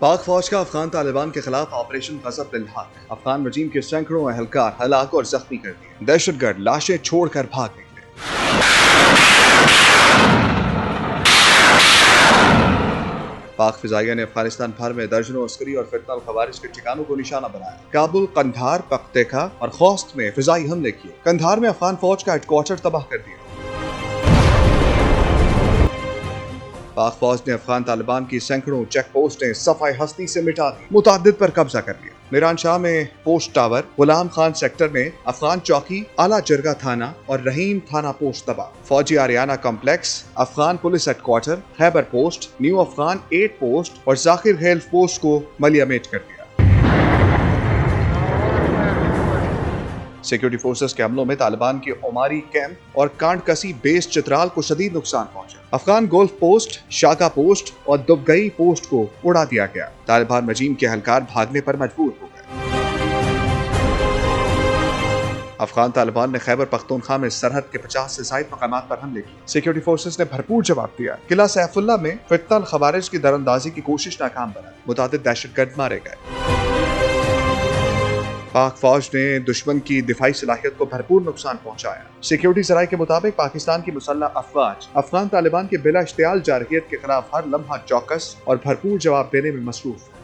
पाक फौज का अफगान तालिबान के खिलाफ ऑपरेशन गजब बिल हक। अफगान रजीम के सैकड़ों अहलकार हलाक और जख्मी कर दिए। दहशतगर्द लाशें छोड़कर भाग निकले। पाक फिजाइया ने अफगानिस्तान भर में दर्जनों अस्करी और फितनल खवारिज के ठिकानों को निशाना बनाया। काबुल, कंधार, पख्तेखा और खौस्त में फिजाई हमले किए। कंधार में अफगान फौज का हेडक्वार्टर तबाह कर दिया। पाक फौज ने अफगान तालिबान की सैकड़ों चेक पोस्टें सफाई हस्ती से मिटा दी। मुतादिद पर कब्जा कर लिया। मीरान शाह में पोस्ट टावर, गुलाम खान सेक्टर में अफगान चौकी, आला जरगा थाना और रहीम थाना पोस्ट तबाह। फौजी Ariana complex, Afghan police headquarter, Khyber post, new Afghan 8 post और जाकिर हेल्थ पोस्ट को मलियामेट कर दिया। सिक्योरिटी फोर्सेस के हमलों में तालिबान के ओमारी कैंप और कांडकसी बेस चित्राल को शदीद नुकसान पहुंचा। अफगान गोल्फ पोस्ट, शाका पोस्ट और दुबगई पोस्ट को उड़ा दिया गया। तालिबान रजीम के अहलकार भागने पर मजबूर हो गए। अफगान तालिबान ने खैबर पख्तूनख्वा में सरहद के 50 से ज्यादा मकामात पर हमले किए। सिक्योरिटी फोर्सेस ने भरपूर जवाब दिया। किला सैफुल्ला में फितनल खवारिज की दरअंदाजी की कोशिश नाकाम बना। मुतादिद दहशतगर्द मारे गए। पाक फौज ने दुश्मन की दिफाई सलाहियत को भरपूर नुकसान पहुंचाया। सिक्योरिटी सराय के मुताबिक पाकिस्तान की मुसल्लह अफवाज अफगान तालिबान के बिला इश्तियाल जारहियत के खिलाफ हर लम्हा चौकस और भरपूर जवाब देने में मसरूफ है।